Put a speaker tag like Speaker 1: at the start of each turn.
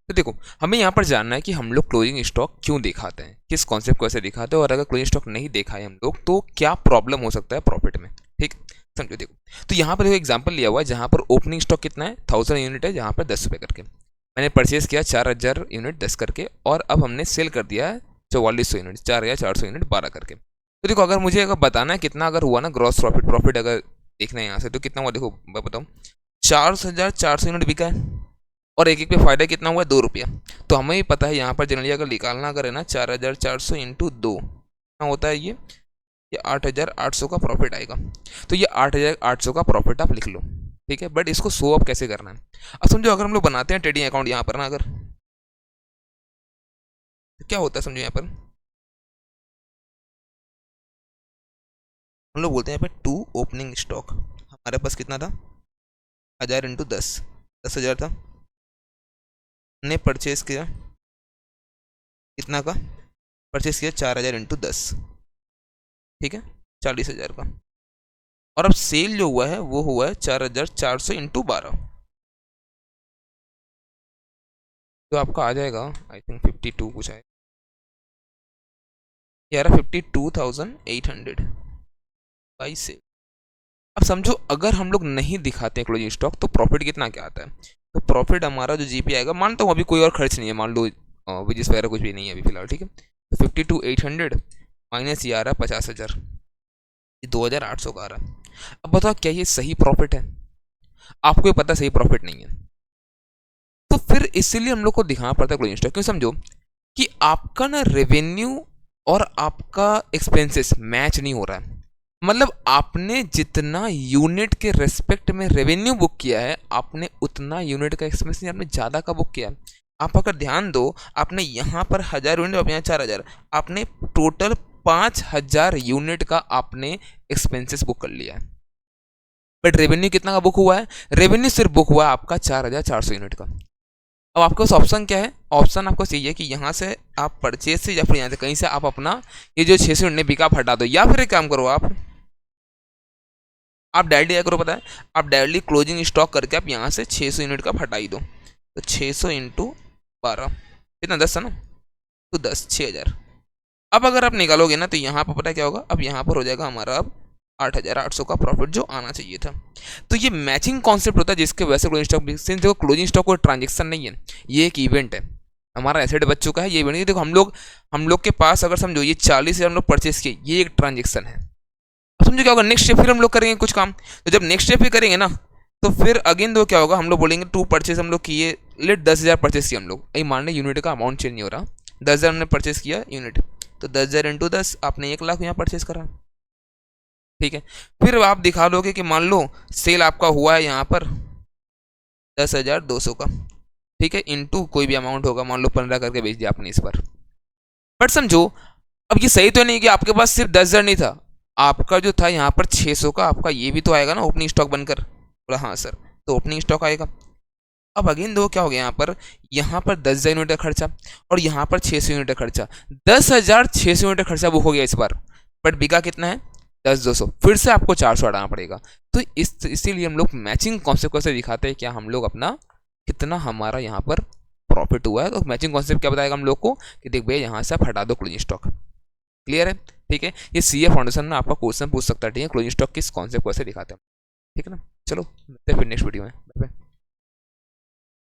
Speaker 1: तो देखो, हमें यहाँ पर जानना है कि हम लोग क्लोजिंग स्टॉक क्यों दिखाते हैं, किस कॉन्सेप्ट को ऐसे दिखाते हैं, और अगर क्लोजिंग स्टॉक नहीं देखा है हम लोग तो क्या प्रॉब्लम हो सकता है प्रॉफिट में। ठीक, समझो। देखो, तो यहाँ पर देखो एग्जांपल लिया हुआ है जहाँ पर ओपनिंग स्टॉक कितना है, 1000 यूनिट है, जहाँ पर 10 रुपये करके मैंने परचेज किया 4000 यूनिट 10 करके, और अब हमने सेल कर दिया है 4400 यूनिट 4400 यूनिट 12 करके। तो देखो, अगर मुझे अगर बताना है कितना अगर हुआ ना ग्रॉस प्रॉफिट, प्रॉफिट अगर देखना है यहाँ से तो कितना हुआ, देखो मैं बताऊँ, 4400 यूनिट बिका है और एक एक पे फायदा कितना हुआ है, 2 रुपया। तो हमें ही पता है यहाँ पर जनरली अगर निकालना अगर है ना 4400 इंटू 2 कितना होता है, ये 8800 का प्रॉफिट आएगा। तो ये 8800 का प्रॉफिट आप लिख लो, ठीक है। बट इसको शो ऑफ कैसे करना है, अब समझो अगर हम लोग बनाते हैं ट्रेडिंग अकाउंट यहाँ पर ना, अगर तो क्या होता है समझो, यहाँ पर हम लोग बोलते हैं यहाँ पे टू ओपनिंग स्टॉक, हमारे पास कितना था 1000 इंटू 10,000 था, हमने परचेज किया कितना का, परचेज किया 4000 इंटू 10, ठीक है, 40,000 का। और अब सेल जो हुआ है वो हुआ है 4400 इंटू 12, तो आपका आ जाएगा आई थिंक 52 कुछ है यार, 52,800 बाई से। अब समझो अगर हम लोग नहीं दिखाते हैं क्लोजिंग स्टॉक तो प्रॉफिट कितना क्या आता है, तो प्रॉफिट हमारा जो जीपी आएगा, मानता हूँ अभी कोई और खर्च नहीं है, मान लो विजिस वगैरह कुछ भी नहीं है अभी फिलहाल, ठीक है। तो 52,800 माइनस ये आ रहा है 50,000, ये 2,800 का आ रहा है। अब बताओ क्या ये सही प्रॉफिट है, आपको ये पता सही प्रॉफिट नहीं है, तो फिर इसीलिए हम लोग को दिखाना पड़ता है क्लोजिंग स्टॉक। क्यों, समझो कि आपका ना रेवेन्यू और आपका एक्सपेंसेस मैच नहीं हो रहा है, मतलब आपने जितना यूनिट के रेस्पेक्ट में रेवेन्यू बुक किया है आपने उतना यूनिट का एक्सपेंस आपने ज़्यादा का बुक किया है। आप अगर ध्यान दो, आपने यहाँ पर 1000 यूनिट और यहाँ 4000, आपने टोटल 5000 यूनिट का आपने एक्सपेंसेस बुक कर लिया है। बट रेवेन्यू कितना का बुक हुआ है, रेवेन्यू सिर्फ बुक हुआ है आपका 4400 यूनिट का। अब आपके पास ऑप्शन क्या है, ऑप्शन आपको चाहिए कि यहाँ से आप परचेज से या फिर यहाँ से कहीं से आप अपना ये जो 600 यूनिट बिका आप हटा दो, या फिर एक काम करो आप डायरेक्टली क्या करो पता है, आप डायरेक्टली क्लोजिंग स्टॉक करके आप यहाँ से 600 यूनिट का हटा ही दो। तो 600 इंटू 12 कितना, 10 है ना, तो 10 6000। अब अगर आप निकालोगे ना तो यहाँ पर पता है क्या होगा, अब यहाँ पर हो जाएगा हमारा अब 8800 का प्रॉफिट जो आना चाहिए था। तो ये मैचिंग कॉन्सेप्ट होता है जिसके वजह से क्लोजिंग स्टॉक, सिंस देखो क्लोजिंग स्टॉक कोई ट्रांजेक्शन नहीं है, ये एक इवेंट है, हमारा एसेट बच चुका है, ये इवेंट। देखो हम लोग के पास अगर समझो ये 40,000 हम लोग परचेस किए, ये एक ट्रांजेक्शन है। अब समझो क्या होगा, नेक्स्ट डे फिर हम लोग करेंगे कुछ काम, तो जब नेक्स्ट डे फिर करेंगे ना तो फिर अगेन दो क्या होगा, हम लोग बोलेंगे टू परचेस हम लोग किए, लेट 10,000 परचेस किया हम लोग, ये मान लें यूनिट का अमाउंट चेंज नहीं हो रहा, 10,000 हमने परचेस किया यूनिट, तो 10,000 इंटू 10 आपने 1 लाख यहाँ परचेस करा, ठीक है। फिर आप दिखा दोगे कि मान लो सेल आपका हुआ है यहाँ पर 10,200 का, ठीक है, इंटू कोई भी अमाउंट होगा, मान लो 15 करके बेच दिया आपने इस पर। बट समझो अब ये सही तो नहीं कि आपके पास सिर्फ 10,000 नहीं था, आपका जो था यहाँ पर 600 का, आपका ये भी तो आएगा ना ओपनिंग स्टॉक बनकर। बोला हाँ सर, तो ओपनिंग स्टॉक आएगा। अब अगेन दो क्या हो गया, यहाँ पर 10,000 यूनिट का खर्चा और यहाँ पर 600 यूनिट का खर्चा, 10,600 यूनिट का खर्चा बुक हो गया इस बार, बट बिका कितना है 10,200, फिर से आपको 400 हटाना पड़ेगा। तो इसीलिए हम लोग मैचिंग कॉन्सेप्ट से दिखाते हैं क्या हम लोग अपना कितना हमारा यहाँ पर प्रॉफिट हुआ है। तो मैचिंग कॉन्सेप्ट क्या बताएगा हम लोग को कि देख भैया यहाँ से आप हटा दो क्लोजिंग स्टॉक। क्लियर है, ठीक है। ये सीए फाउंडेशन में आपका क्वेश्चन पूछ सकता है, ठीक है, क्लोजिंग स्टॉक किस कॉन्सेप्ट को ऐसे दिखाते हैं, ठीक है ना। चलो मिलते हैं फिर नेक्स्ट वीडियो में, बाय बाय।